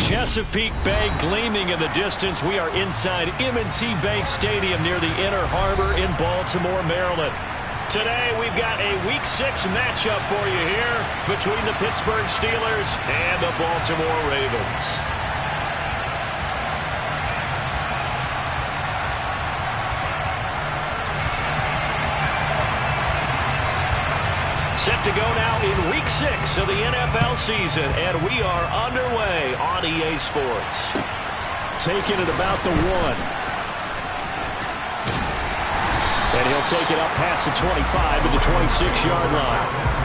Chesapeake Bay gleaming in the distance. We are inside M&T Bank Stadium near the Inner Harbor in Baltimore, Maryland. Today we've got a Week 6 matchup for you here between the Pittsburgh Steelers and the Baltimore Ravens. Set to go now in Week 6 of the NFL season, and we are underway on EA Sports. Taking it about the 1. And he'll take it up past the 25 to the 26-yard line.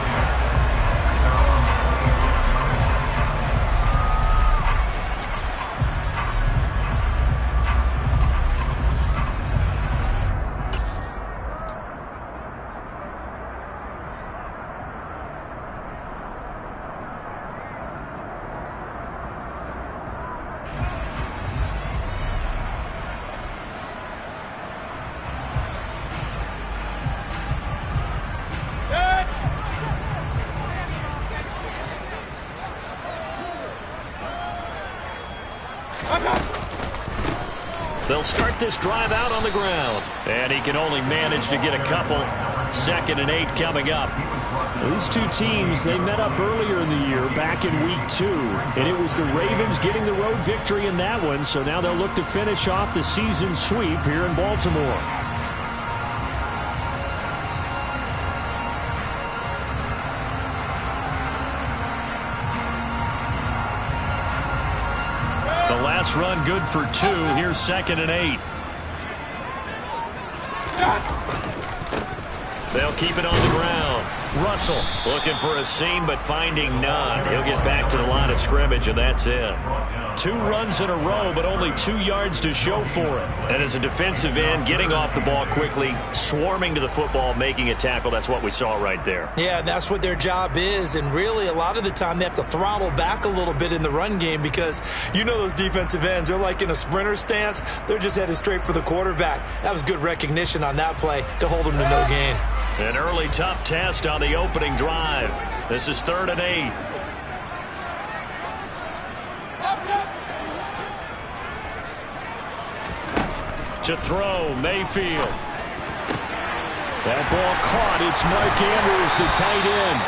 They'll start this drive out on the ground. And he can only manage to get a couple. 2nd and 8 coming up. These two teams, they met up earlier in the year, back in Week 2. And it was the Ravens getting the road victory in that one. So now they'll look to finish off the season sweep here in Baltimore. Last run good for 2. Here's 2nd and 8. They'll keep it on the ground. Russell looking for a seam but finding none. He'll get back to the line of scrimmage, and that's it. 2 runs in a row, but only 2 yards to show for it. And as a defensive end, getting off the ball quickly, swarming to the football, making a tackle, that's what we saw right there. Yeah, that's what their job is. And really, a lot of the time, they have to throttle back a little bit in the run game because you know those defensive ends, they're like in a sprinter stance. They're just headed straight for the quarterback. That was good recognition on that play to hold them to no gain. An early tough test on the opening drive. This is 3rd and 8. To throw, Mayfield. That ball caught. It's Mark Andrews, the tight end.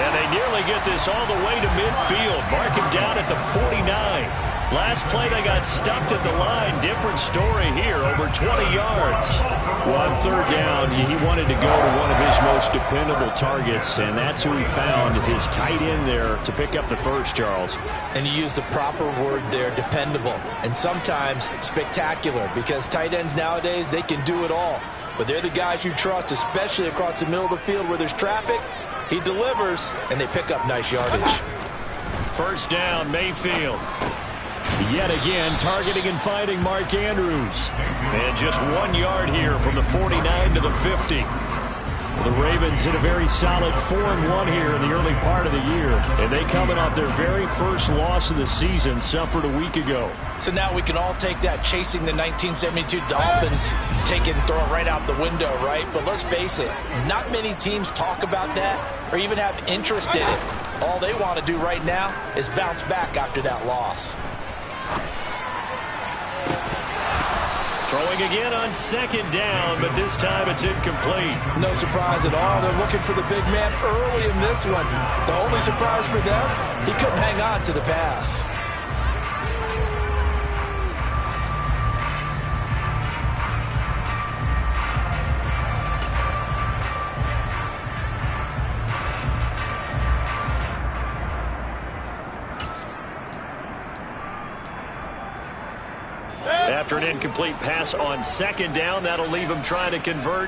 And they nearly get this all the way to midfield. Mark him down at the 49. Last play, they got stuffed at the line. Different story here, over 20 yards. Well, on 3rd down, he wanted to go to one of his most dependable targets, and that's who he found, his tight end there, to pick up the first, Charles. And you use the proper word there, dependable, and sometimes spectacular, because tight ends nowadays, they can do it all. But they're the guys you trust, especially across the middle of the field where there's traffic. He delivers, and they pick up nice yardage. 1st down, Mayfield. Yet again, targeting and finding Mark Andrews. And just 1 yard here from the 49 to the 50. The Ravens hit a very solid 4-1 here in the early part of the year. And they coming off their very first loss of the season, suffered a week ago. So now we can all take that chasing the 1972 Dolphins, take it and throw it right out the window, right? But let's face it, not many teams talk about that or even have interest in it. All they want to do right now is bounce back after that loss. Throwing again on 2nd down, but this time it's incomplete. No surprise at all. They're looking for the big man early in this one. The only surprise for them, he couldn't hang on to the pass. After an incomplete pass on 2nd down, that'll leave him trying to convert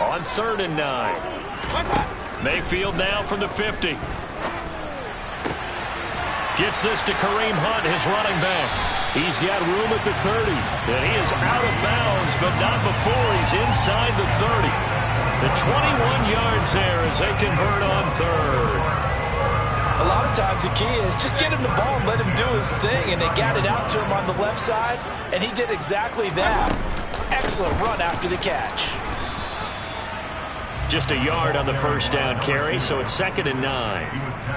on 3rd and 9. Mayfield now from the 50. Gets this to Kareem Hunt, his running back. He's got room at the 30. And he is out of bounds, but not before he's inside the 30. The 21 yards there as they convert on 3rd. A lot of times the key is just get him the ball and let him do his thing, and they got it out to him on the left side, and he did exactly that. Excellent run after the catch. Just a yard on the first down carry, so it's 2nd and 9.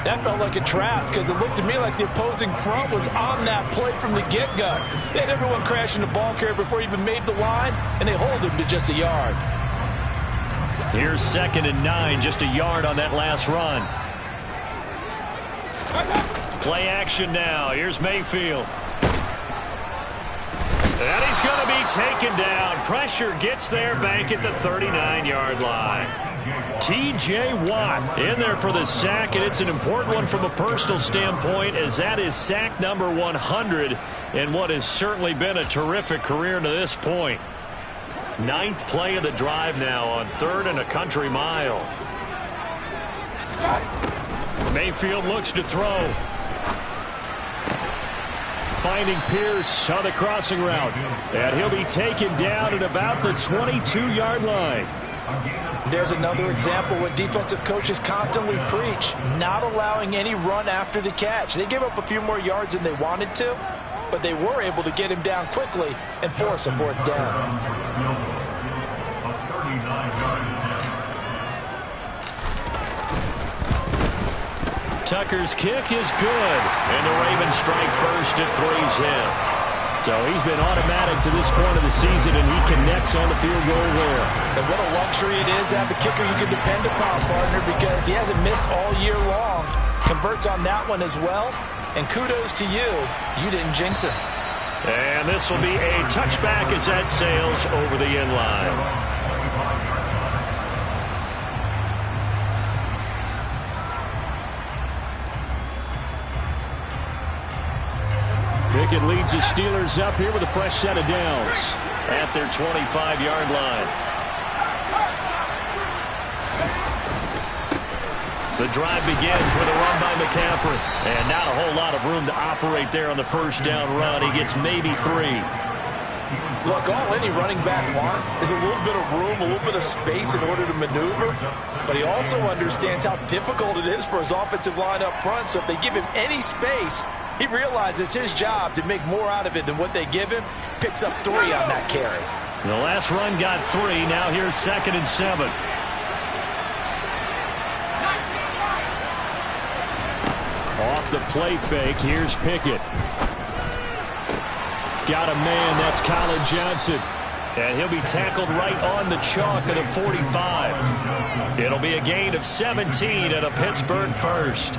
That felt like a trap because it looked to me like the opposing front was on that play from the get-go. They had everyone crashing the ball carrier before he even made the line, and they hold him to just a yard. Here's 2nd and 9, just a yard on that last run. Play action now. Here's Mayfield. And he's going to be taken down. Pressure gets there back at the 39-yard line. T.J. Watt in there for the sack, and it's an important one from a personal standpoint, as that is sack number 100 in what has certainly been a terrific career to this point. 9th play of the drive now on 3rd and a country mile. Mayfield looks to throw. Finding Pierce on the crossing route. And he'll be taken down at about the 22-yard line. There's another example what defensive coaches constantly preach, not allowing any run after the catch. They gave up a few more yards than they wanted to, but they were able to get him down quickly and force a 4th down. Tucker's kick is good, and the Ravens strike first at 3's in. So he's been automatic to this point of the season, and he connects on the field goal there. And what a luxury it is to have a kicker you can depend upon, partner, because he hasn't missed all year long. Converts on that one as well, and kudos to you. You didn't jinx him. And this will be a touchback as that sails over the end line. Pickett leads the Steelers up here with a fresh set of downs. At their 25-yard line. The drive begins with a run by McCaffrey. And not a whole lot of room to operate there on the first down run. He gets maybe 3. Look, all any running back wants is a little bit of room, a little bit of space in order to maneuver. But he also understands how difficult it is for his offensive line up front. So if they give him any space, he realizes his job to make more out of it than what they give him. Picks up 3 on that carry. The last run got 3. Now here's 2nd and 7. Off the play fake, here's Pickett. Got a man, that's Colin Johnson. And he'll be tackled right on the chalk at a 45. It'll be a gain of 17 and a Pittsburgh first.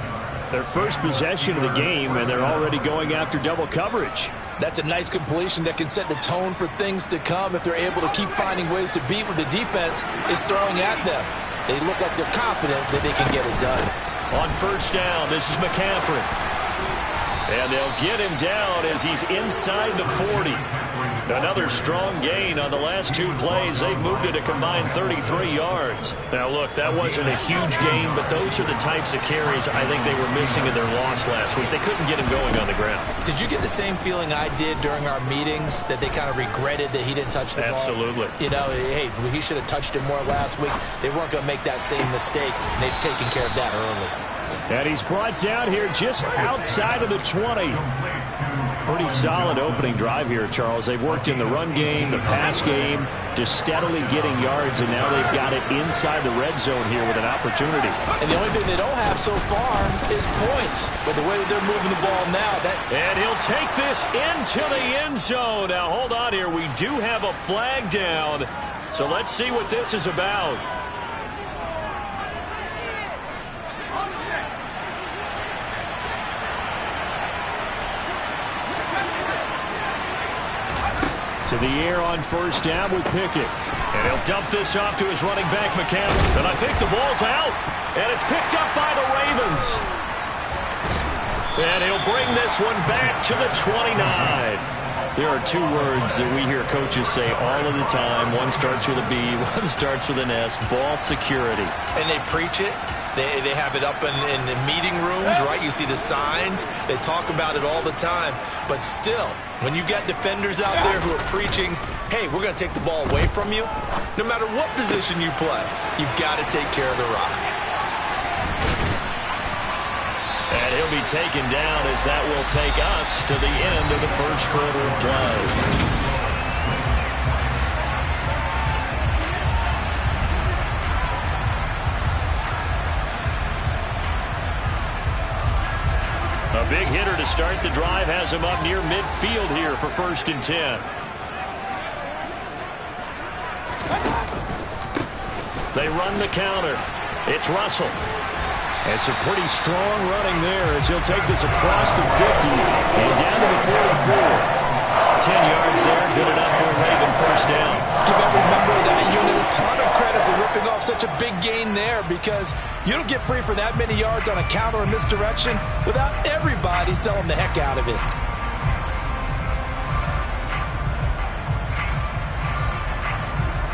Their first possession of the game, and they're already going after double coverage. That's a nice completion that can set the tone for things to come if they're able to keep finding ways to beat what the defense is throwing at them. They look like they're confident that they can get it done. On first down, this is McCaffrey. And they'll get him down as he's inside the 40. Another strong gain on the last 2 plays. They've moved it a combined 33 yards. Now, look, that wasn't a huge gain, but those are the types of carries I think they were missing in their loss last week. They couldn't get him going on the ground. Did you get the same feeling I did during our meetings, that they kind of regretted that he didn't touch the ball? Absolutely. You know, hey, he should have touched it more last week. They weren't going to make that same mistake, and they've taken care of that early. And he's brought down here just outside of the 20. Pretty solid opening drive here, Charles. They've worked in the run game, the pass game, just steadily getting yards, and now they've got it inside the red zone here with an opportunity. And the only thing they don't have so far is points. But the way that they're moving the ball now, and he'll take this into the end zone. Now, hold on here. We do have a flag down, so let's see what this is about. To the air on first down with Pickett. And he'll dump this off to his running back, McCaffrey. And I think the ball's out. And it's picked up by the Ravens. And he'll bring this one back to the 29. There are 2 words that we hear coaches say all of the time. One starts with a B, one starts with an S. Ball security. And they preach it. They have it up in meeting rooms, right? You see the signs. They talk about it all the time. But still, when you got defenders out there who are preaching, hey, we're going to take the ball away from you, no matter what position you play, you've got to take care of the rock. And he'll be taken down as that will take us to the end of the first quarter of play. big hitter to start the drive has him up near midfield here for 1st and 10. They run the counter. It's Russell. And some pretty strong running there as he'll take this across the 50 and down to the 44. 10 yards there, good enough for a Raven 1st down. Give every member of that unit a ton of credit for ripping off such a big gain there, because you don't get free for that many yards on a counter or misdirection without everybody selling the heck out of it.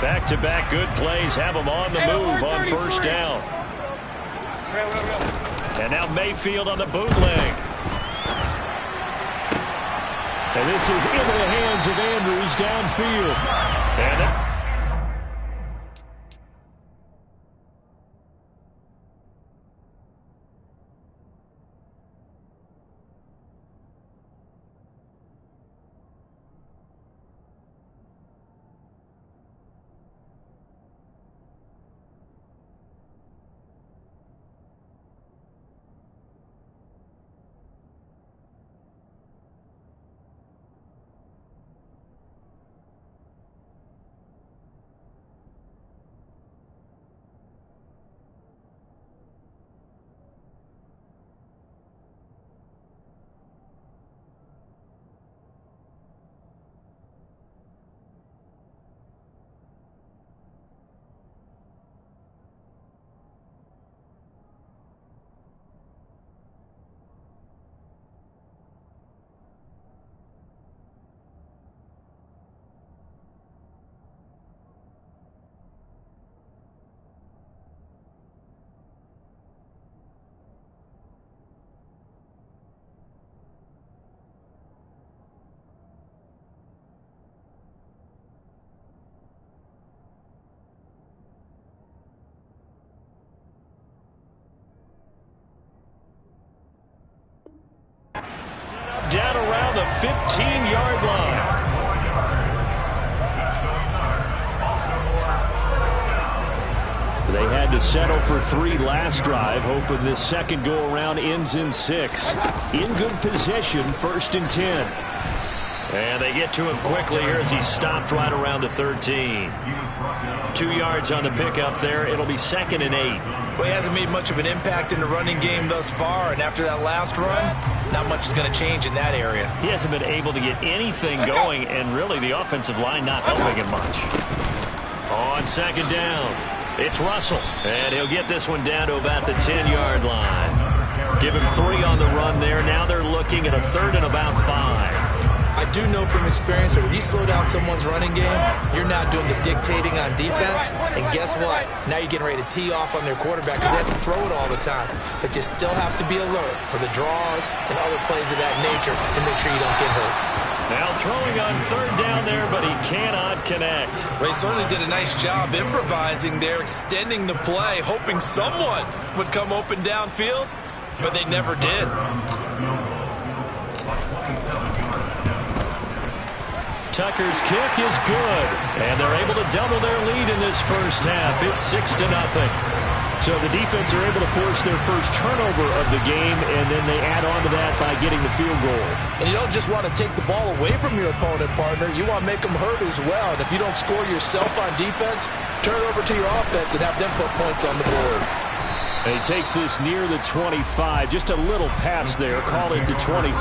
Back-to-back good plays have them on the move on 1st down. And now Mayfield on the bootleg. And this is into the hands of Andrews downfield. And down around the 15-yard line. They had to settle for 3 last drive, hoping this second go-around ends in 6. In good position, 1st and 10. And they get to him quickly here as he stopped right around the 13. 2 yards on the pickup there. It'll be 2nd and 8. Well, he hasn't made much of an impact in the running game thus far, and after that last run, not much is going to change in that area. He hasn't been able to get anything going, and really the offensive line not helping him much. On 2nd down, it's Russell, and he'll get this one down to about the 10-yard line. Give him 3 on the run there. Now they're looking at a 3rd and about 5. I do know from experience that when you slow down someone's running game, you're not doing the dictating on defense. And guess what? Now you're getting ready to tee off on their quarterback because they have to throw it all the time. But you still have to be alert for the draws and other plays of that nature and make sure you don't get hurt. Now throwing on 3rd down there, but he cannot connect. Well, he certainly did a nice job improvising there, extending the play, hoping someone would come open downfield, but they never did. Tucker's kick is good, and they're able to double their lead in this first half. It's 6-0. So the defense are able to force their first turnover of the game, and then they add on to that by getting the field goal. And you don't just want to take the ball away from your opponent, partner. You want to make them hurt as well. And if you don't score yourself on defense, turn it over to your offense and have them put points on the board. And he takes this near the 25. Just a little pass there. Call it the 26.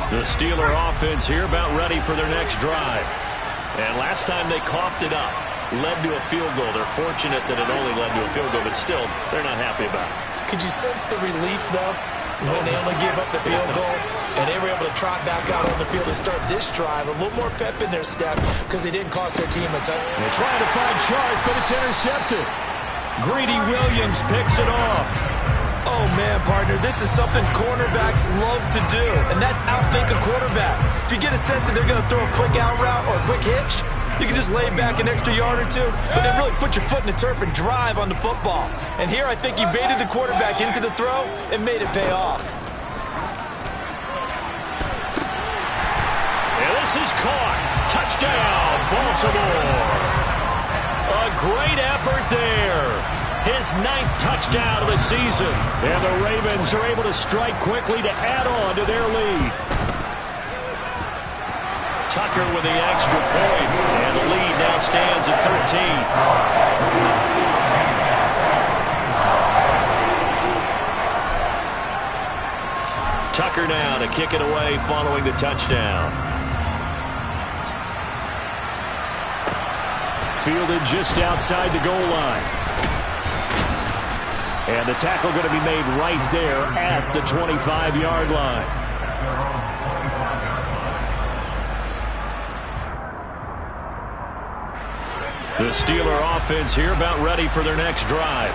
The Steeler offense here about ready for their next drive. And last time they coughed it up, led to a field goal. They're fortunate that it only led to a field goal, but still, they're not happy about it. Could you sense the relief, though, when they only give up the field goal and they were able to trot back out on the field and start this drive? A little more pep in their step because they didn't cost their team a touchdown. They're trying to find Chark, but it's intercepted. Greedy Williams picks it off. Oh, man, partner, this is something cornerbacks love to do, and that's outthink a quarterback. If you get a sense that they're going to throw a quick out route or a quick hitch, you can just lay back an extra yard or 2, but then really put your foot in the turf and drive on the football. And here I think he baited the quarterback into the throw and made it pay off. And this is caught. Touchdown, Baltimore. A great effort there. His 9th touchdown of the season. And the Ravens are able to strike quickly to add on to their lead. Tucker with the extra point, and the lead now stands at 13. Tucker now to kick it away following the touchdown. Fielded just outside the goal line. And the tackle going to be made right there at the 25-yard line. The Steeler offense here about ready for their next drive.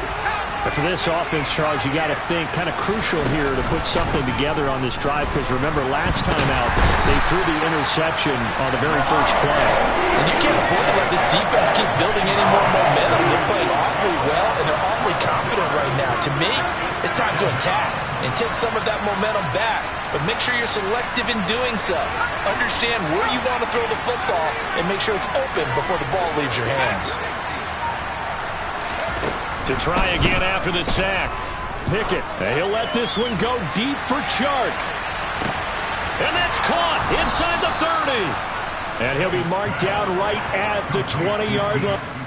But for this offense, Charles, you got to think kind of crucial here to put something together on this drive, because remember last time out they threw the interception on the very first play. And you can't afford to let this defense keep building any more momentum. They're playing awfully well, and they're awfully confident right now. To me, it's time to attack and take some of that momentum back. But make sure you're selective in doing so. Understand where you want to throw the football and make sure it's open before the ball leaves your hands. To try again after the sack. Pickett, he'll let this one go deep for Chark. And that's caught inside the 30. And he'll be marked down right at the 20-yard line.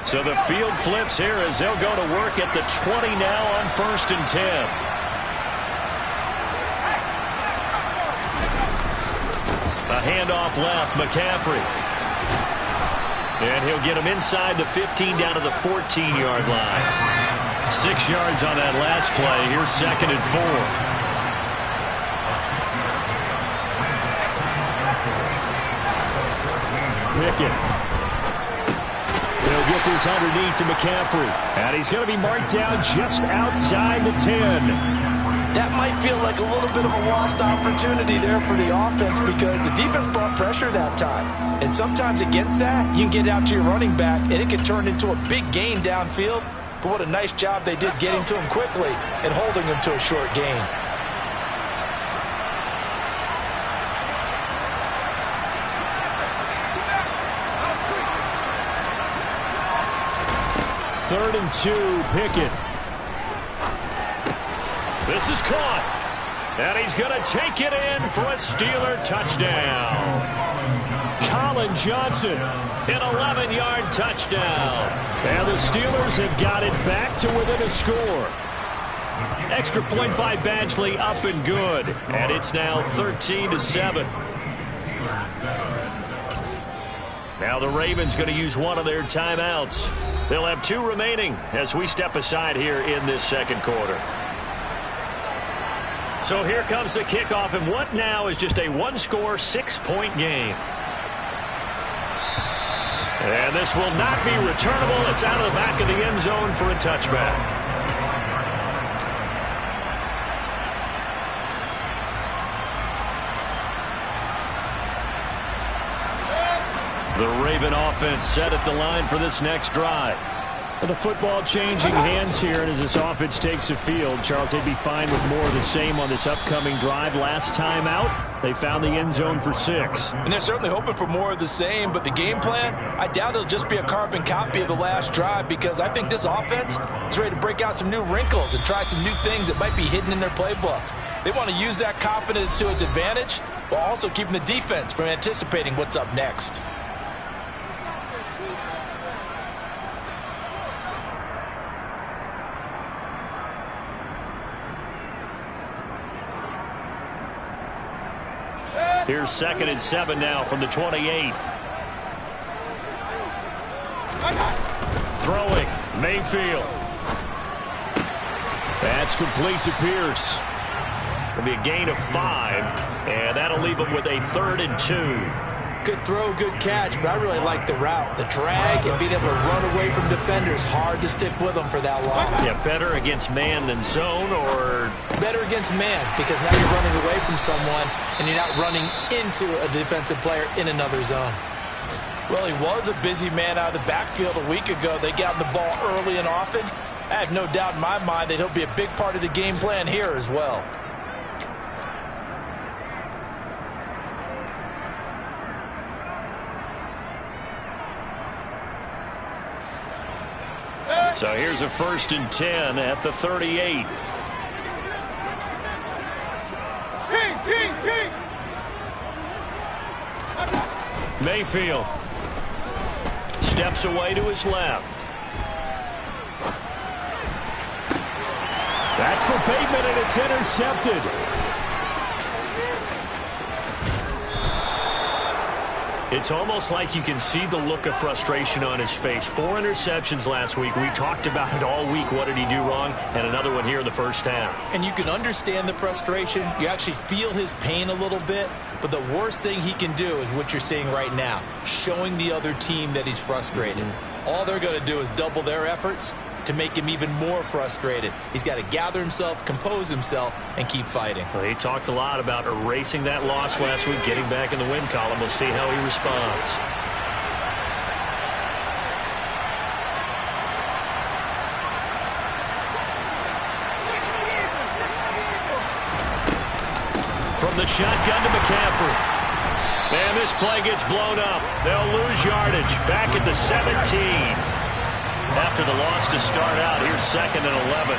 So the field flips here as they'll go to work at the 20 now on 1st and 10. A handoff left, McCaffrey. And he'll get him inside the 15 down to the 14-yard line. 6 yards on that last play. Here's 2nd and 4. Pickett. He'll get this underneath to McCaffrey. And he's going to be marked down just outside the 10. That might feel like a little bit of a lost opportunity there for the offense, because the defense brought pressure that time. And sometimes against that, you can get out to your running back, and it can turn into a big gain downfield. But what a nice job they did getting to him quickly and holding him to a short gain. Third and 2, Pickett. This is caught. And he's going to take it in for a Steeler touchdown. Colin Johnson. An 11-yard touchdown. And the Steelers have got it back to within a score. Extra point by Badgley, up and good. And it's now 13-7. Now the Ravens going to use one of their timeouts. They'll have 2 remaining as we step aside here in this second quarter. So here comes the kickoff, and what now is just a one-score, 6-point game. And this will not be returnable. It's out of the back of the end zone for a touchback. The Raven offense set at the line for this next drive. The football changing hands here, and as this offense takes the field, Charles, they'd be fine with more of the same on this upcoming drive. Last time out, they found the end zone for 6. And they're certainly hoping for more of the same, but the game plan, I doubt it'll just be a carbon copy of the last drive, because I think this offense is ready to break out some new wrinkles and try some new things that might be hidden in their playbook. They want to use that confidence to its advantage, while also keeping the defense from anticipating what's up next. Here's 2nd and 7 now from the 28. Throwing, Mayfield. That's complete to Pierce. It'll be a gain of 5, and that'll leave them with a 3rd and 2. Good throw, good catch, but I really like the route. The drag and being able to run away from defenders, hard to stick with them for that long. Yeah, better against man than zone, or? Better against man, because now you're running away from someone and you're not running into a defensive player in another zone. Well, he was a busy man out of the backfield a week ago. They got him the ball early and often. I have no doubt in my mind that he'll be a big part of the game plan here as well. So here's a 1st and 10 at the 38. Mayfield steps away to his left. That's for Bateman, and it's intercepted. It's almost like you can see the look of frustration on his face. 4 interceptions last week. We talked about it all week. What did he do wrong? And another one here in the first half. And you can understand the frustration. You actually feel his pain a little bit. But the worst thing he can do is what you're seeing right now, showing the other team that he's frustrated. All they're going to do is double their efforts to make him even more frustrated. He's got to gather himself, compose himself, and keep fighting. Well, he talked a lot about erasing that loss last week, getting back in the win column. We'll see how he responds. From the shotgun to McCaffrey. Man, this play gets blown up. They'll lose yardage. Back at the 17. After the loss to start out, here's 2nd and 11.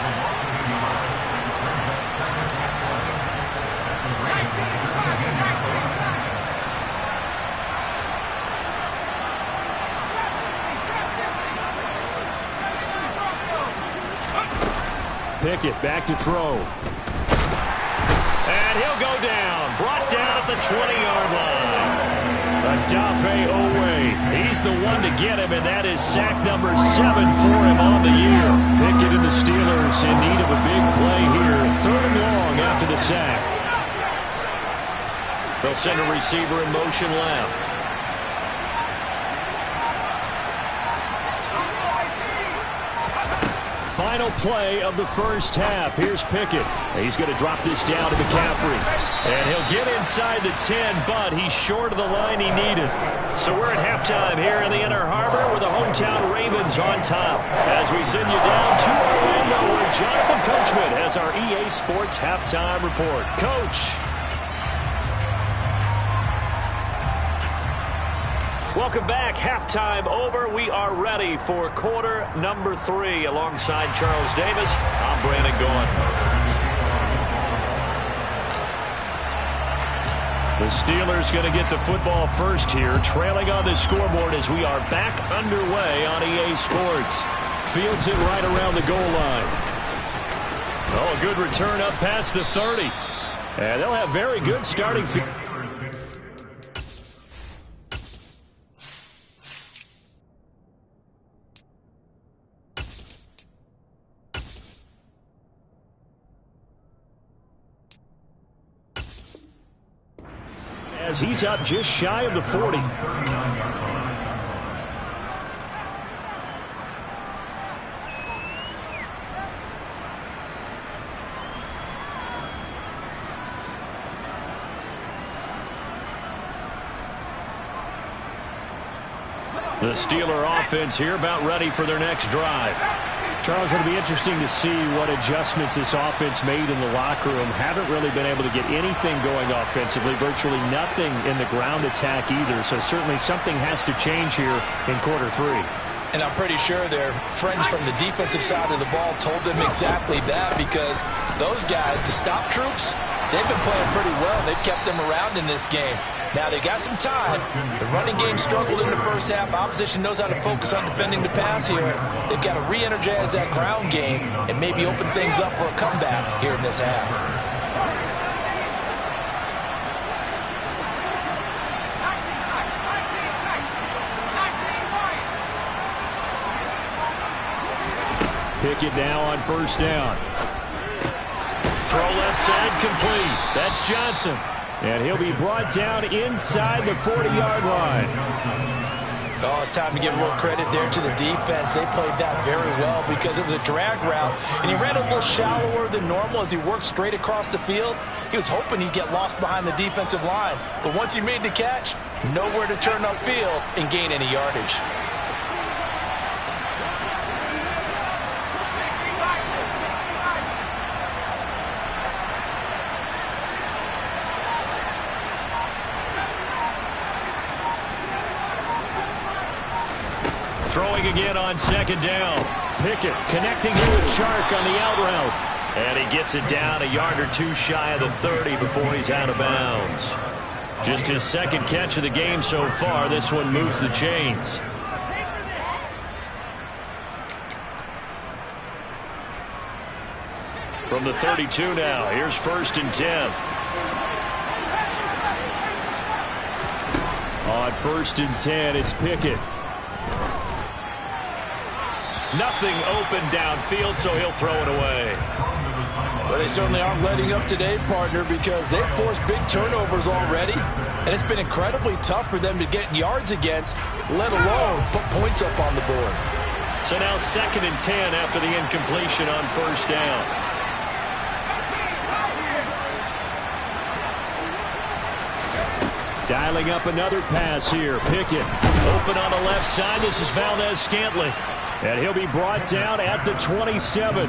Pickett back to throw. And he'll go down. Brought down at the 20-yard line. Adafe Owe. He's the one to get him, and that is sack number 7 for him on the year. Pickett and the Steelers in need of a big play here. 3rd and long after the sack. They'll send a receiver in motion left. Final play of the first half. Here's Pickett. He's going to drop this down to McCaffrey. And he'll get inside the 10, but he's short of the line he needed. So we're at halftime here in the Inner Harbor with the hometown Ravens on top. As we send you down to Orlando, where Jonathan Coachman has our EA Sports halftime report. Coach. Welcome back. Halftime over. We are ready for quarter number 3. Alongside Charles Davis, I'm Brandon Gaughan. The Steelers going to get the football first here, trailing on the scoreboard as we are back underway on EA Sports. Fields it right around the goal line. Oh, a good return up past the 30. And they'll have very good starting field. As he's up just shy of the 40. The Steeler offense here about ready for their next drive. Charles, it'll be interesting to see what adjustments this offense made in the locker room. Haven't really been able to get anything going offensively, virtually nothing in the ground attack either. So certainly something has to change here in quarter 3. And I'm pretty sure their friends from the defensive side of the ball told them exactly that, because those guys, the stop troops, they've been playing pretty well. They've kept them around in this game. Now, they got some time. The running game struggled in the first half. Opposition knows how to focus on defending the pass here. They've got to re-energize that ground game and maybe open things up for a comeback here in this half. Pickett now on first down. Throw left side complete. That's Johnson. And he'll be brought down inside the 40-yard line. Oh, it's time to give a little credit there to the defense. They played that very well because it was a drag route, and he ran a little shallower than normal as he worked straight across the field. He was hoping he'd get lost behind the defensive line, but once he made the catch, nowhere to turn upfield and gain any yardage. Throwing again on second down. Pickett connecting here with Chark on the out route. And he gets it down a yard or two shy of the 30 before he's out of bounds. Just his second catch of the game so far. This one moves the chains. From the 32 now, here's 1st and 10. On 1st and 10, it's Pickett. Nothing open downfield, so he'll throw it away. Well, they certainly aren't letting up today, partner, because they've forced big turnovers already, and it's been incredibly tough for them to get yards against, let alone put points up on the board. So now 2nd and 10 after the incompletion on 1st down. Dialing up another pass here. Pickett open on the left side. This is Valdez-Scantling. And he'll be brought down at the 27.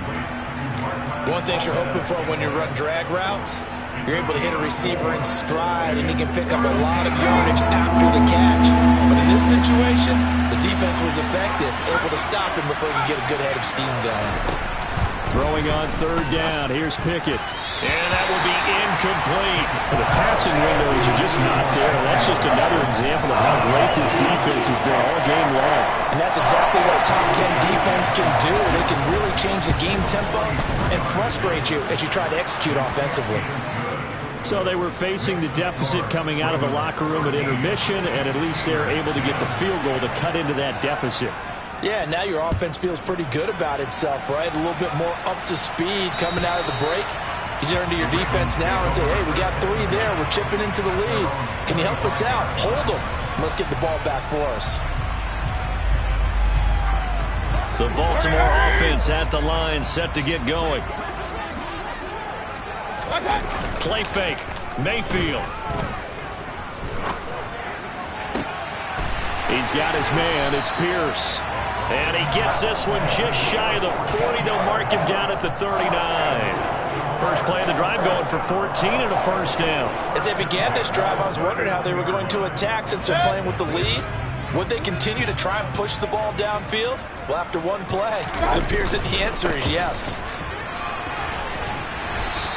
One thing you're hoping for when you run drag routes, you're able to hit a receiver in stride, and he can pick up a lot of yardage after the catch. But in this situation, the defense was effective, able to stop him before he could get a good head of steam going. Throwing on 3rd down. Here's Pickett. And that will be incomplete. The passing windows are just not there. That's just another example of how great this defense has been all game long. And that's exactly what a top 10 defense can do. They can really change the game tempo and frustrate you as you try to execute offensively. So they were facing the deficit coming out of the locker room at intermission, and at least they're able to get the field goal to cut into that deficit. Yeah, now your offense feels pretty good about itself, right? A little bit more up to speed coming out of the break. You turn to your defense now and say, hey, we got 3 there. We're chipping into the lead. Can you help us out? Hold them. Let's get the ball back for us. The Baltimore offense at the line, set to get going. Play fake. Mayfield. He's got his man. It's Pierce. And he gets this one just shy of the 40. They'll mark him down at the 39. First play of the drive going for 14 and a 1st down. As they began this drive, I was wondering how they were going to attack since they're playing with the lead. Would they continue to try and push the ball downfield? Well, after one play, it appears that the answer is yes.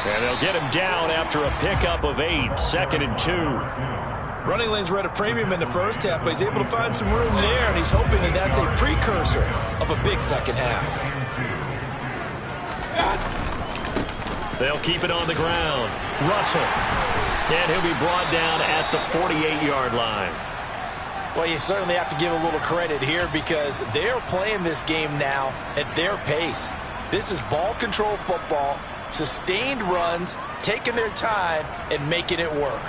And they'll get him down after a pickup of 8, 2nd and 2. Running lanes were at a premium in the first half, but he's able to find some room there, and he's hoping that that's a precursor of a big second half. They'll keep it on the ground. Russell. And he'll be brought down at the 48-yard line. Well, you certainly have to give a little credit here because they're playing this game now at their pace. This is ball control football, sustained runs, taking their time, and making it work.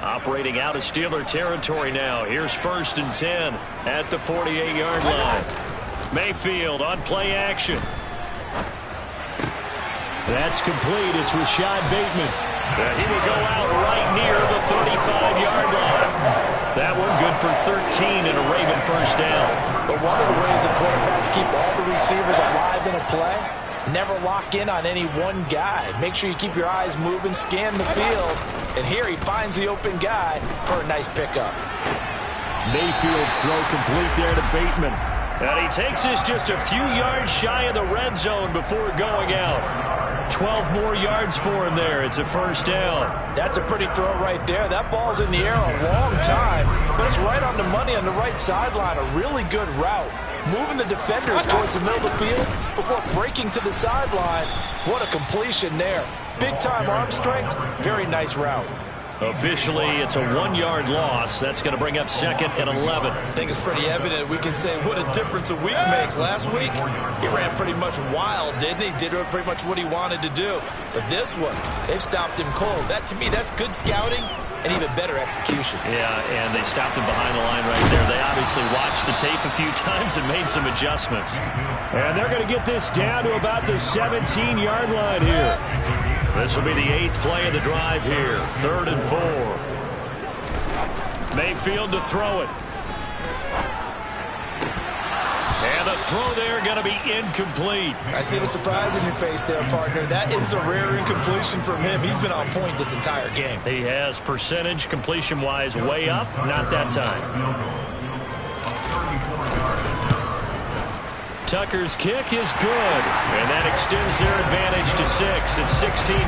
Operating out of Steeler territory now. Here's 1st and 10 at the 48-yard line. Mayfield on play action. That's complete. It's Rashad Bateman. And he will go out right near the 35-yard line. That one good for 13 and a Raven 1st down. But one of the ways the quarterbacks keep all the receivers alive in a play, never lock in on any one guy. Make sure you keep your eyes moving, scan the field. And here he finds the open guy for a nice pickup. Mayfield's throw complete there to Bateman. And he takes this just a few yards shy of the red zone before going out. 12 more yards for him there. It's a 1st down. That's a pretty throw right there. That ball's in the air a long time, but it's right on the money on the right sideline. A really good route. Moving the defenders towards the middle of the field before breaking to the sideline. What a completion there. Big-time arm strength. Very nice route. Officially, it's a 1-yard loss. That's going to bring up 2nd and 11. I think it's pretty evident. We can say what a difference a week makes. Last week, he ran pretty much wild, didn't he? Did pretty much what he wanted to do. But this one, they've stopped him cold. That, to me, that's good scouting and even better execution. Yeah, and they stopped him behind the line right there. They obviously watched the tape a few times and made some adjustments. And they're going to get this down to about the 17-yard line here. This will be the 8th play of the drive here. 3rd and 4. Mayfield to throw it. And the throw there going to be incomplete. I see the surprise in your face there, partner. That is a rare incompletion from him. He's been on point this entire game. He has percentage completion-wise way up. Not that time. Tucker's kick is good, and that extends their advantage to 6. It's 16-10.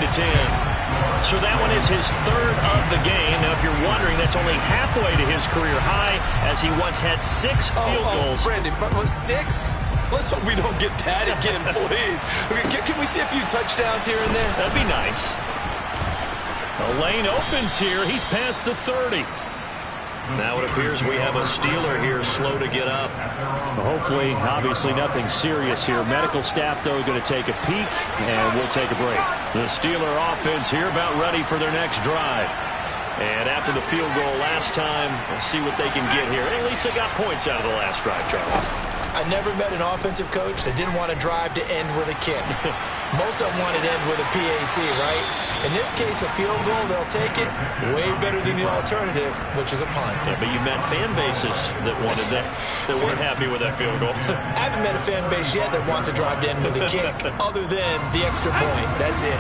So that one is his 3rd of the game. Now, if you're wondering, that's only halfway to his career high, as he once had 6 field goals. Brandon, but 6? Let's hope we don't get that again, please. Can we see a few touchdowns here and there? That'd be nice. The lane opens here. He's past the 30. Now it appears we have a Steeler here slow to get up. Hopefully, obviously nothing serious here. Medical staff, though, going to take a peek, and we'll take a break. The Steeler offense here about ready for their next drive. And after the field goal last time, we'll see what they can get here. At least they got points out of the last drive, Charles. I never met an offensive coach that didn't want to drive to end with a kick. Most of them want it to end with a PAT, right? In this case, a field goal, they'll take it. Way better than the alternative, which is a punt. Yeah, but you met fan bases that wanted that, that weren't happy with that field goal. I haven't met a fan base yet that wants to drive to end with a kick, other than the extra point. That's it.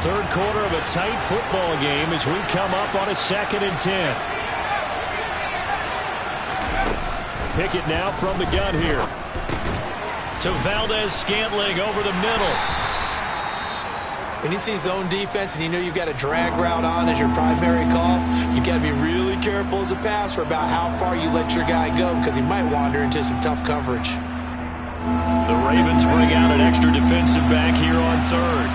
3rd quarter of a tight football game as we come up on a 2nd and 10. Pickett now from the gun here. To Valdez-Scantling over the middle. When you see zone defense and you know you've got a drag route on as your primary call, you've got to be really careful as a passer about how far you let your guy go, because he might wander into some tough coverage. The Ravens bring out an extra defensive back here on 3rd.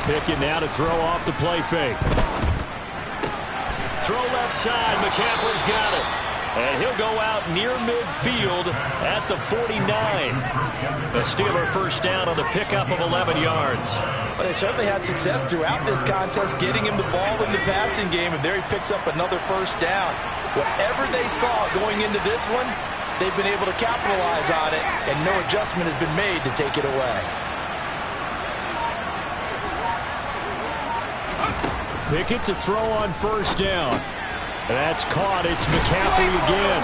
Pickett now to throw off the play fake. Throw left side. McCaffrey's got it. And he'll go out near midfield at the 49. The Steeler first down on the pickup of 11 yards. But they certainly had success throughout this contest, getting him the ball in the passing game, and there he picks up another first down. Whatever they saw going into this one, they've been able to capitalize on it, and no adjustment has been made to take it away. Pickett to throw on first down. That's caught. It's McCaffrey again.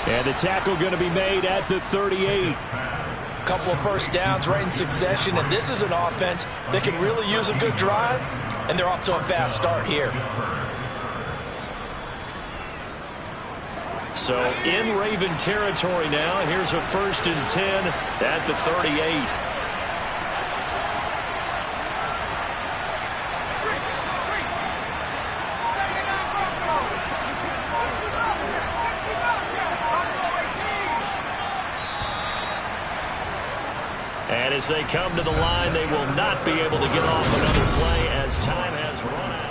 And the tackle going to be made at the 38. Couple of first downs right in succession, and this is an offense that can really use a good drive, and they're off to a fast start here. So in Raven territory now. Here's a 1st and 10 at the 38. And as they come to the line, they will not be able to get off another play as time has run out.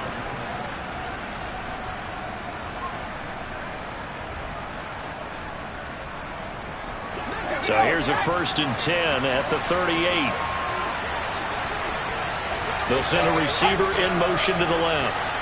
So here's a 1st and 10 at the 38. They'll send a receiver in motion to the left.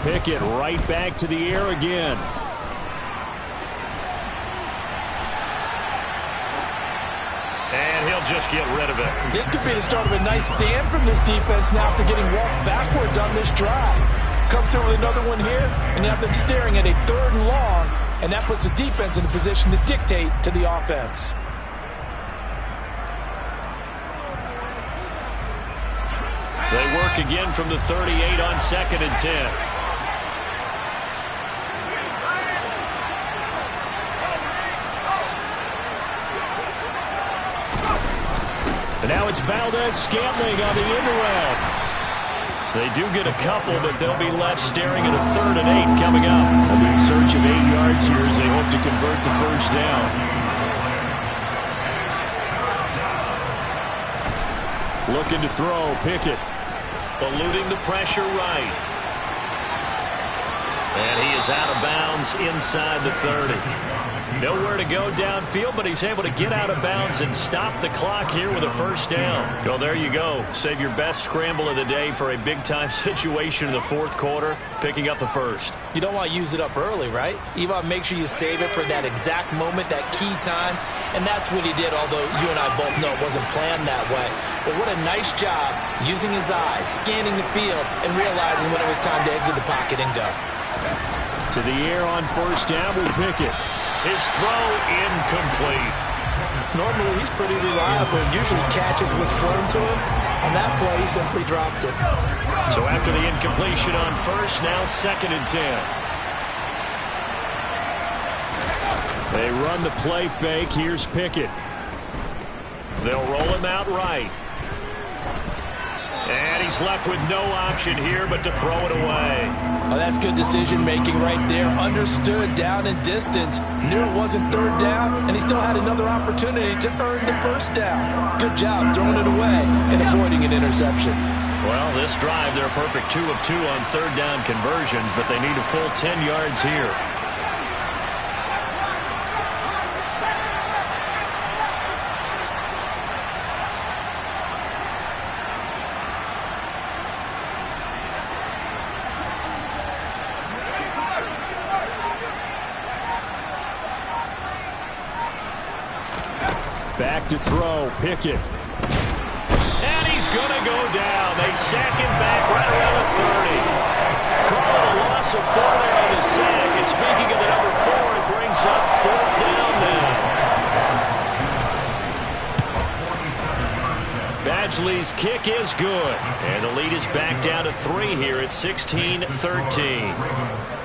Pickett right back to the air again. And he'll just get rid of it. This could be the start of a nice stand from this defense now after getting walked backwards on this drive. Come through with another one here, and you have them staring at a 3rd and long, and that puts the defense in a position to dictate to the offense. They work again from the 38 on 2nd and 10. And now it's Valdez-Scantling on the end around. They do get a couple, but they'll be left staring at a 3rd and 8 coming up. They'll be in search of 8 yards here as they hope to convert the first down. Looking to throw, Pickett. Eluding the pressure right. And he is out of bounds inside the 30. Nowhere to go downfield, but he's able to get out of bounds and stop the clock here with a first down. Well, there you go. Save your best scramble of the day for a big-time situation in the 4th quarter, picking up the first. You don't want to use it up early, right? You want to make sure you save it for that exact moment, that key time, and that's what he did, although you and I both know it wasn't planned that way. But what a nice job using his eyes, scanning the field, and realizing when it was time to exit the pocket and go. To the air on first down with Pickett. His throw incomplete. Normally he's pretty reliable. Usually catches what's thrown to him. On that play, he simply dropped it. So after the incompletion on first, now 2nd and 10. They run the play fake. Here's Pickett. They'll roll him out right. And he's left with no option here but to throw it away. Oh, that's good decision-making right there. Understood down and distance. Knew it wasn't 3rd down, and he still had another opportunity to earn the first down. Good job throwing it away and avoiding an interception. Well, this drive, they're a perfect 2 of 2 on 3rd down conversions, but they need a full 10 yards here. Back to throw, Pickett. And he's going to go down. They sack him back right around the 30. Call it a loss of 4 there on the sack. And speaking of the number 4, it brings up 4th down now. Badgley's kick is good. And the lead is back down to 3 here at 16-13.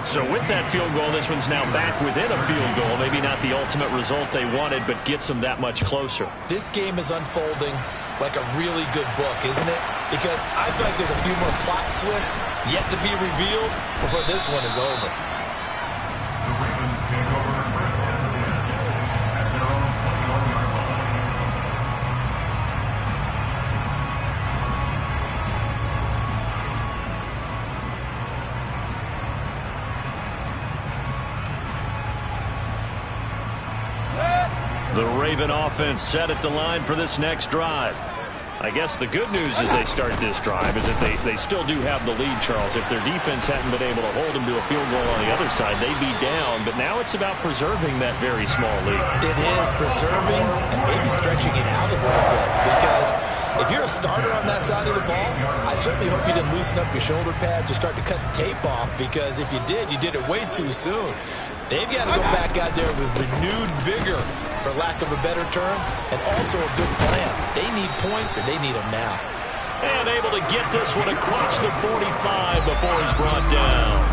So with that field goal, this one's now back within a field goal. Maybe not the ultimate result they wanted, but gets them that much closer. This game is unfolding like a really good book, isn't it? Because I feel like there's a few more plot twists yet to be revealed before this one is over. The Raven offense set at the line for this next drive. I guess the good news as they start this drive is that they still do have the lead, Charles. If their defense hadn't been able to hold them to a field goal on the other side, they'd be down. But now it's about preserving that very small lead. It is preserving and maybe stretching it out a little bit. Because if you're a starter on that side of the ball, I certainly hope you didn't loosen up your shoulder pads or start to cut the tape off. Because if you did it way too soon. They've got to go back out there with renewed vigor, for lack of a better term, and also a good plan. They need points, and they need them now. And able to get this one across the 45 before he's brought down.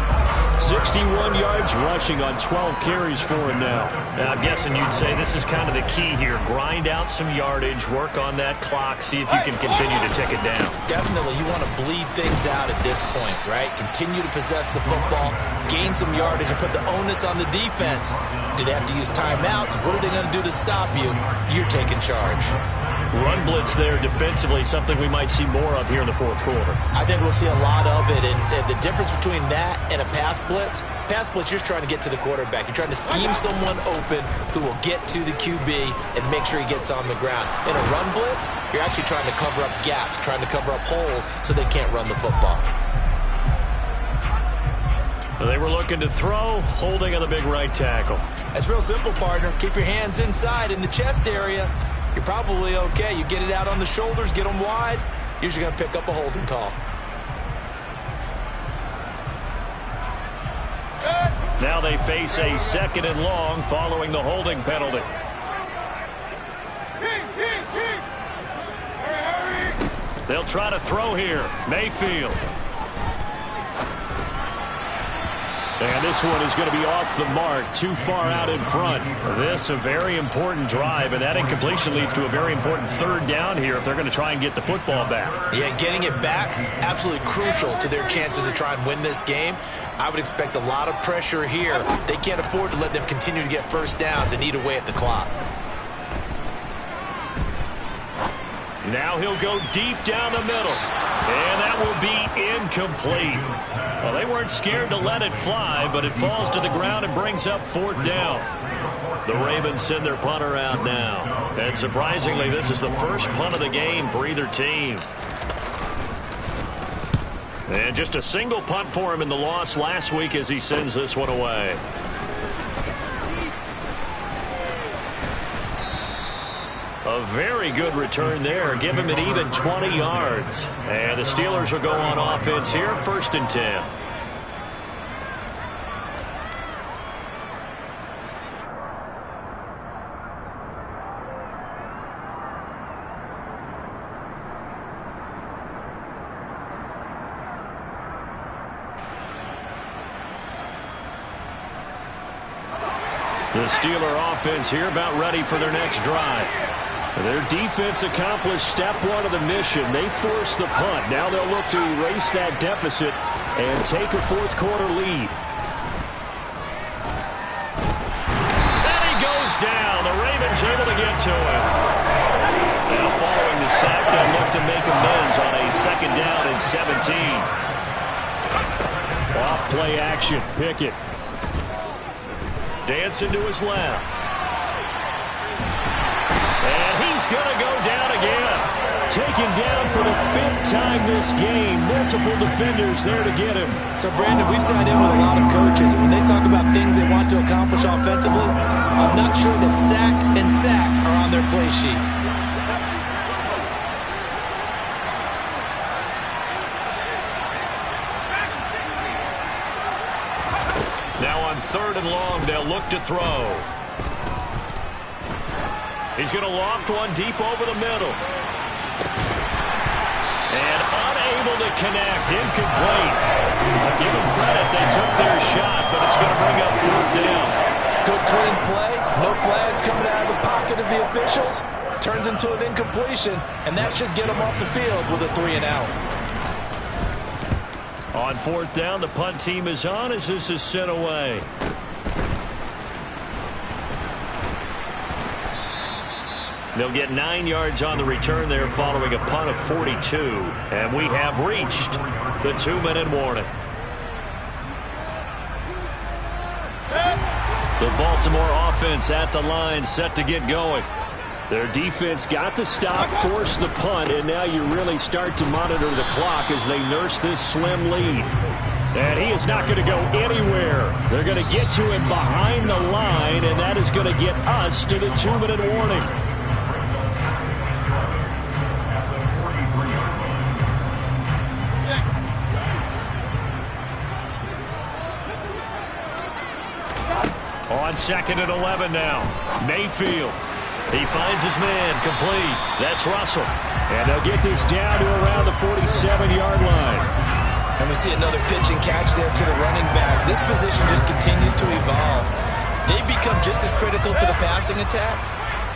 61 yards rushing on 12 carries for him now. I'm guessing you'd say this is kind of the key here. Grind out some yardage, work on that clock, see if you can continue to tick it down. Definitely, you want to bleed things out at this point, right? Continue to possess the football, gain some yardage, and put the onus on the defense. Do they have to use timeouts? What are they going to do to stop you? You're taking charge. Run blitz there defensively, something we might see more of here in the 4th quarter. I think we'll see a lot of it, and the difference between that and a pass blitz, you're just trying to get to the quarterback. You're trying to scheme someone open who will get to the QB and make sure he gets on the ground. In a run blitz, you're actually trying to cover up gaps, trying to cover up holes so they can't run the football. They were looking to throw, holding on the big right tackle. That's real simple, partner. Keep your hands inside in the chest area. You're probably okay. You get it out on the shoulders, get them wide, usually going to pick up a holding call. Now they face a 2nd and long following the holding penalty. They'll try to throw here. Mayfield. And this one is going to be off the mark, too far out in front. This a very important drive, and that incompletion leads to a very important third down here if they're going to try and get the football back. Yeah, getting it back, absolutely crucial to their chances to try and win this game. I would expect a lot of pressure here. They can't afford to let them continue to get first downs and eat away at the clock. Now he'll go deep down the middle, and that will be incomplete. Well, they weren't scared to let it fly, but it falls to the ground and brings up fourth down. The Ravens send their punter out now. And surprisingly, this is the first punt of the game for either team. And just a single punt for him in the loss last week as he sends this one away. A very good return there. Give him an even 20 yards. And the Steelers will go on offense here, 1st and 10. The Steeler offense here about ready for their next drive. Their defense accomplished step one of the mission. They forced the punt. Now they'll look to erase that deficit and take a fourth quarter lead. And he goes down. The Ravens able to get to him. Now following the sack, they'll look to make amends on a 2nd down and 17. Off play action. Pickett. Dancing to his left. And he's going to go down again. Taken down for the 5th time this game. Multiple defenders there to get him. So, Brandon, we sat in with a lot of coaches, and when they talk about things they want to accomplish offensively, I'm not sure that sack and sack are on their play sheet. Now on 3rd and long, they'll look to throw. He's going to loft one deep over the middle. And unable to connect. Incomplete. Give them credit. They took their shot, but it's going to bring up 4th down. Good clean play. No flags coming out of the pocket of the officials. Turns into an incompletion, and that should get them off the field with a 3 and out. On 4th down, the punt team is on as this is sent away. They'll get 9 yards on the return there following a punt of 42. And we have reached the 2-minute warning. The Baltimore offense at the line set to get going. Their defense got the stop, forced the punt, and now you really start to monitor the clock as they nurse this slim lead. And he is not going to go anywhere. They're going to get to him behind the line, and that is going to get us to the 2-minute warning. On 2nd and 11 now. Mayfield. He finds his man, complete. That's Russell. And they'll get this down to around the 47-yard line. And we see another pitch and catch there to the running back. This position just continues to evolve. They've become just as critical to the passing attack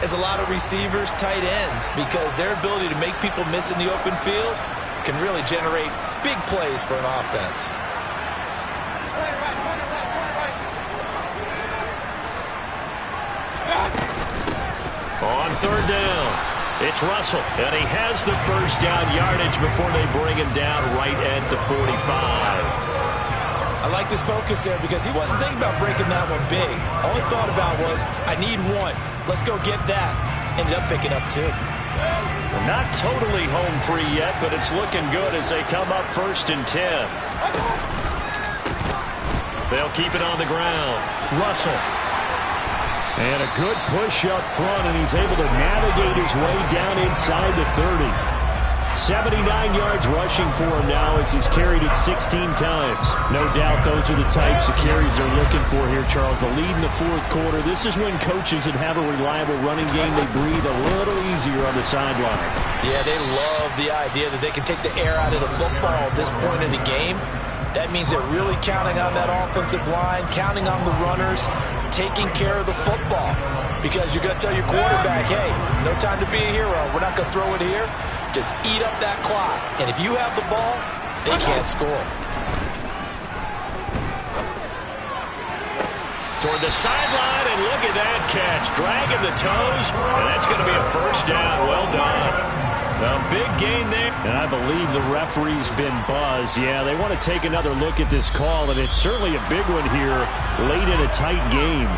as a lot of receivers, tight ends, because their ability to make people miss in the open field can really generate big plays for an offense. On 3rd down, it's Russell, and he has the first down yardage before they bring him down right at the 45. I like this focus there because he wasn't thinking about breaking that one big. All he thought about was, I need 1. Let's go get that. Ended up picking up 2. Well, not totally home free yet, but it's looking good as they come up 1st and 10. They'll keep it on the ground. Russell. And a good push up front, and he's able to navigate his way down inside the 30. 79 yards rushing for him now as he's carried it 16 times. No doubt those are the types of carries they're looking for here, Charles. The lead in the 4th quarter. This is when coaches that have a reliable running game, they breathe a little easier on the sideline. Yeah, they love the idea that they can take the air out of the football at this point in the game. That means they're really counting on that offensive line, counting on the runners, taking care of the football. Because you're going to tell your quarterback, hey, no time to be a hero. We're not going to throw it here. Just eat up that clock. And if you have the ball, they can't score. Toward the sideline, and look at that catch. Dragging the toes, and that's going to be a first down. Well done. A big gain there. And I believe the referee's been buzzed. Yeah, they want to take another look at this call, and it's certainly a big one here late in a tight game.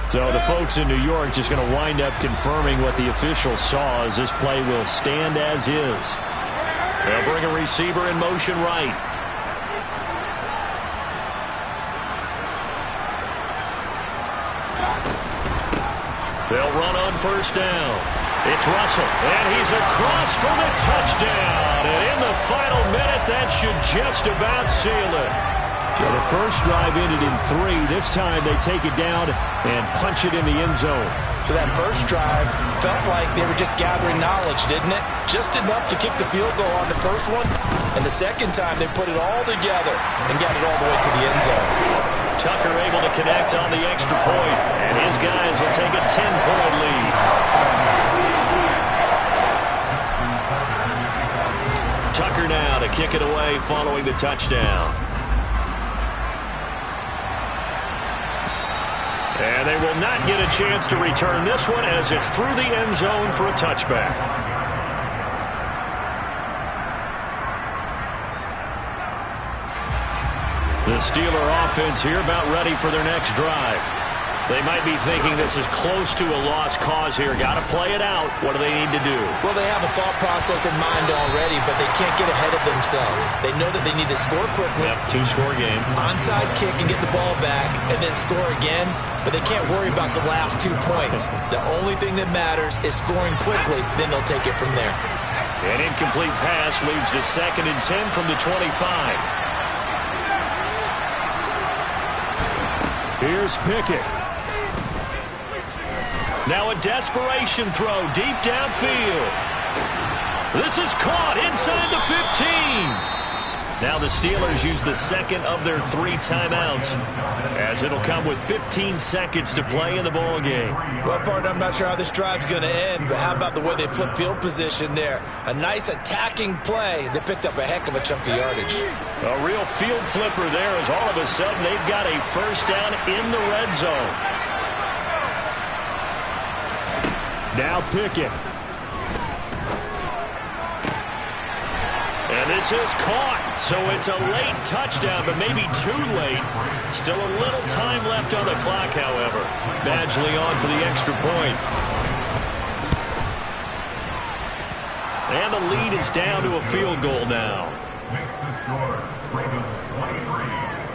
So the folks in New York just going to wind up confirming what the official saw, as this play will stand as is. They'll bring a receiver in motion right. They'll run on first down. It's Russell, and he's across for the touchdown. And in the final minute, that should just about seal it. So the first drive ended in 3. This time they take it down and punch it in the end zone. So that first drive felt like they were just gathering knowledge, didn't it? Just enough to kick the field goal on the first one. And the second time they put it all together and got it all the way to the end zone. Tucker able to connect on the extra point, and his guys will take a 10-point lead. Tucker now to kick it away following the touchdown. And they will not get a chance to return this one, as it's through the end zone for a touchback. The Steeler offense here about ready for their next drive. They might be thinking this is close to a lost cause here. Got to play it out. What do they need to do? Well, they have a thought process in mind already, but they can't get ahead of themselves. They know that they need to score quickly. Yep, 2-score game. Onside kick and get the ball back and then score again, but they can't worry about the last 2 points. The only thing that matters is scoring quickly, then they'll take it from there. An incomplete pass leads to 2nd and 10 from the 25. Here's Pickett. Now a desperation throw deep downfield. This is caught inside the 15. Now the Steelers use the second of their 3 timeouts, as it'll come with 15 seconds to play in the ball game. Well, partner, I'm not sure how this drive's going to end, but how about the way they flip field position there? A nice attacking play that picked up a heck of a chunk of yardage. A real field flipper there, as all of a sudden they've got a first down in the red zone. Now Pickett. And this is caught, so it's a late touchdown, but maybe too late. Still a little time left on the clock, however. Badgley on for the extra point. And the lead is down to a field goal now.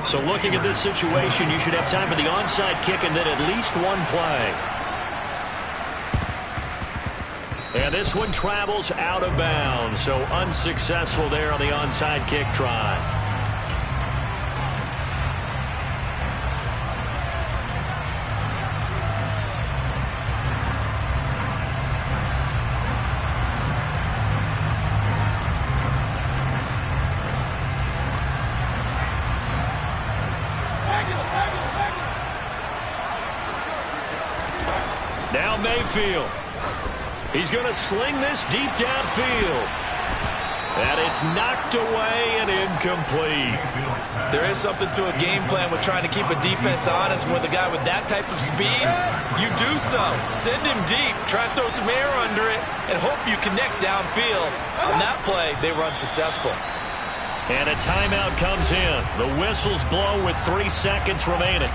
So looking at this situation, you should have time for the onside kick and then at least one play. And this one travels out of bounds, so unsuccessful there on the onside kick try. Now Mayfield. He's going to sling this deep downfield. And it's knocked away and incomplete. There is something to a game plan with trying to keep a defense honest. With a guy with that type of speed, you do so. Send him deep, try and throw some air under it, and hope you connect downfield. On that play, they were unsuccessful. And a timeout comes in. The whistles blow with 3 seconds remaining.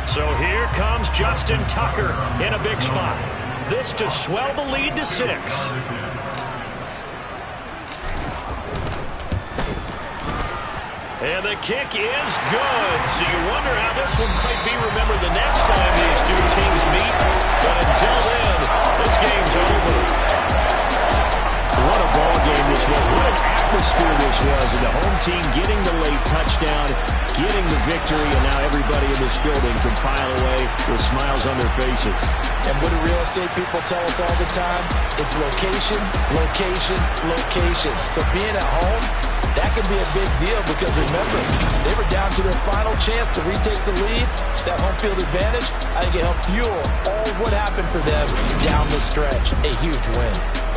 So here comes Justin Tucker in a big spot. This to swell the lead to 6. And the kick is good. So you wonder how this one might be remembered the next time these two teams meet. But until then, this game's over. What a ball game this was. What an atmosphere this was. And the home team getting the late touchdown, getting the victory, and now everybody in this building can file away with smiles on their faces. And what do real estate people tell us all the time? It's location, location, location. So being at home, that can be a big deal because remember, they were down to their final chance to retake the lead. That home field advantage, I think it helped fuel all what happened for them down the stretch. A huge win.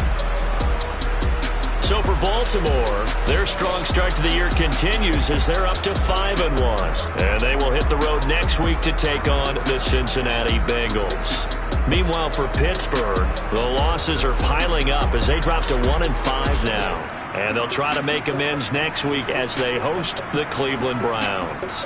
So for Baltimore, their strong start to the year continues as they're up to 5-1. And they will hit the road next week to take on the Cincinnati Bengals. Meanwhile, for Pittsburgh, the losses are piling up as they drop to 1-5 now. And they'll try to make amends next week as they host the Cleveland Browns.